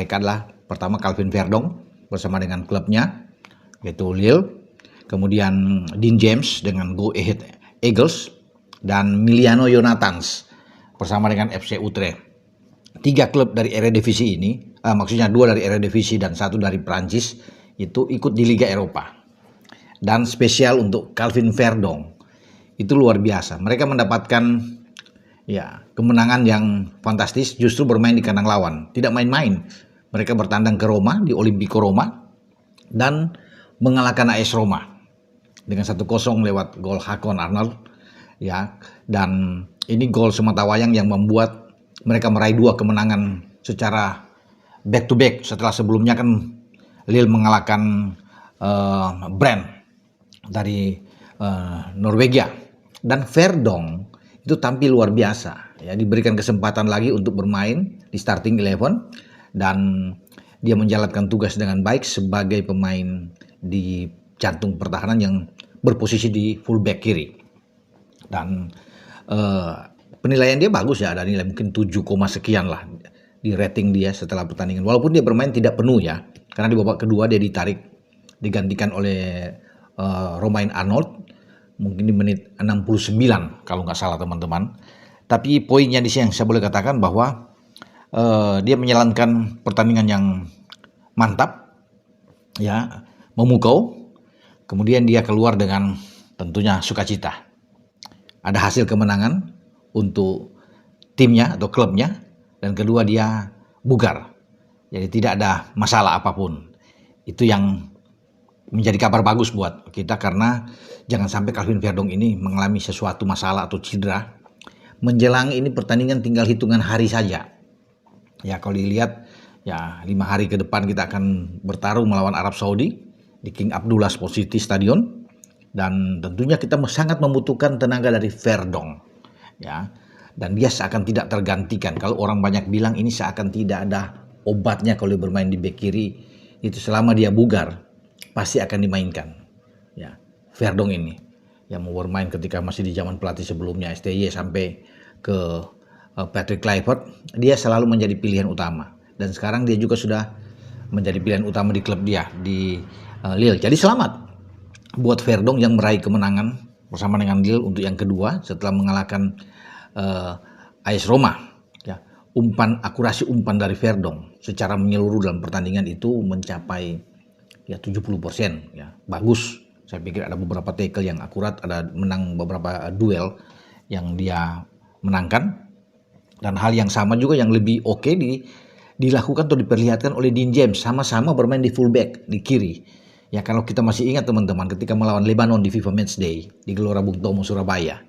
mereka adalah pertama Calvin Verdong bersama dengan klubnya yaitu Lille, kemudian Dean James dengan Go Ahead Eagles, dan Miliano Jonathans bersama dengan FC Utrecht. 3 klub dari Eredivisie ini, maksudnya 2 dari Eredivisie dan 1 dari Prancis itu ikut di Liga Eropa. Dan spesial untuk Calvin Verdong itu luar biasa. Mereka mendapatkan kemenangan yang fantastis justru bermain di kandang lawan. Tidak main-main. Mereka bertandang ke Roma di Olimpico Roma dan mengalahkan AS Roma dengan 1-0 lewat gol Hakon Arnold. Dan ini gol sematawayang yang membuat mereka meraih 2 kemenangan secara back to back setelah sebelumnya kan Lille mengalahkan Brand dari Norwegia. Dan Verdong itu tampil luar biasa, diberikan kesempatan lagi untuk bermain di starting 11 dan dia menjalankan tugas dengan baik sebagai pemain di jantung pertahanan yang berposisi di fullback kiri. Dan penilaian dia bagus ada nilai mungkin 7, sekian lah di rating dia setelah pertandingan. Walaupun dia bermain tidak penuh karena di babak kedua dia digantikan oleh Romain Arnold mungkin di menit 69 kalau nggak salah teman-teman. Tapi poinnya di sini yang saya boleh katakan bahwa dia menjalankan pertandingan yang mantap, memukau. Kemudian dia keluar dengan tentunya sukacita. Ada hasil kemenangan untuk timnya atau klubnya, dan kedua dia bugar. Jadi tidak ada masalah apapun. Itu yang menjadi kabar bagus buat kita karena jangan sampai Calvin Verdong ini mengalami sesuatu masalah atau cedera. Menjelang ini pertandingan tinggal hitungan hari saja. Kalau dilihat 5 hari ke depan kita akan bertarung melawan Arab Saudi di King Abdullah Sports City Stadion. Dan tentunya kita sangat membutuhkan tenaga dari Verdong. Dan dia seakan tidak tergantikan. Kalau orang banyak bilang ini seakan tidak ada obatnya kalau bermain di bek kiri. Itu selama dia bugar pasti akan dimainkan. Verdong ini yang mau bermain ketika masih di zaman pelatih sebelumnya STY sampai ke Patrick Kluivert, dia selalu menjadi pilihan utama. Dan sekarang dia juga sudah menjadi pilihan utama di klub dia di Lille. Jadi selamat buat Verdong yang meraih kemenangan bersama dengan Lille untuk yang kedua setelah mengalahkan AS Roma. Akurasi umpan dari Verdong secara menyeluruh dalam pertandingan itu mencapai 70%. Bagus. Saya pikir ada beberapa tackle yang akurat, ada menang beberapa duel yang dia menangkan. Dan hal yang sama juga yang lebih oke dilakukan atau diperlihatkan oleh Dean James, sama-sama bermain di fullback di kiri. Kalau kita masih ingat teman-teman ketika melawan Lebanon di FIFA Matchday di Gelora Bung Tomo Surabaya,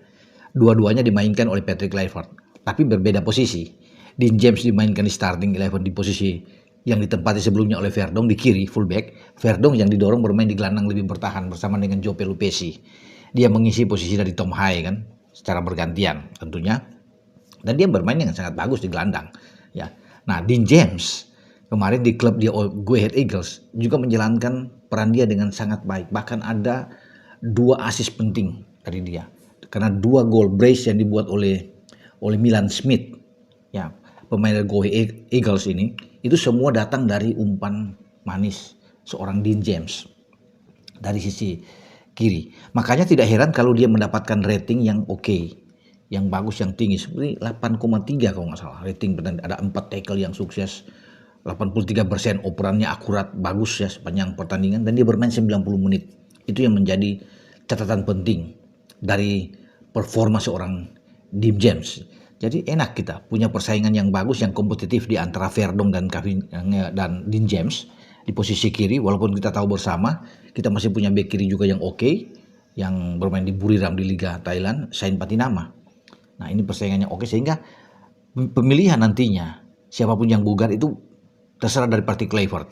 dua-duanya dimainkan oleh Patrick Kluivert, tapi berbeda posisi. Dean James dimainkan di starting 11 di posisi yang ditempati sebelumnya oleh Verdong di kiri fullback. Verdong yang didorong bermain di gelandang lebih bertahan bersama dengan Joe Pelupesi. Dia mengisi posisi dari Tom Hai secara bergantian tentunya. Dan dia bermain dengan sangat bagus di gelandang. Nah, Dean James kemarin di klub dia Go Ahead Eagles juga menjalankan peran dia dengan sangat baik. Bahkan ada 2 assist penting dari dia. Karena 2 gol brace yang dibuat oleh Milan Smith, pemain dari Go Ahead Eagles ini, itu semua datang dari umpan manis seorang Dean James dari sisi kiri. Makanya tidak heran kalau dia mendapatkan rating yang oke, yang bagus, yang tinggi, seperti 8,3 kalau nggak salah rating. Ada 4 tackle yang sukses, 83% operannya akurat, bagus sepanjang pertandingan, dan dia bermain 90 menit. Itu yang menjadi catatan penting dari performa seorang Dean James. Jadi enak kita punya persaingan yang bagus, yang kompetitif di antara Verdong dan Dean James di posisi kiri. Walaupun kita tahu bersama kita masih punya bek kiri juga yang oke, yang bermain di Buriram di Liga Thailand, Sain Patinama. Nah, ini persaingannya oke, sehingga pemilihan nantinya siapapun yang bugar itu terserah dari Patrick Kluivert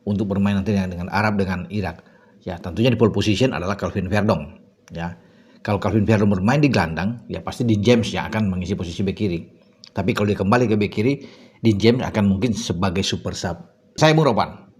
untuk bermain nanti dengan Arab, dengan Irak. Tentunya di pole position adalah Calvin Verdong. Kalau Calvin Verdong bermain di gelandang, pasti Dean James yang akan mengisi posisi bek kiri. Tapi kalau dia kembali ke bek kiri, Dean James akan mungkin sebagai super sub. Saya Bung Ropan.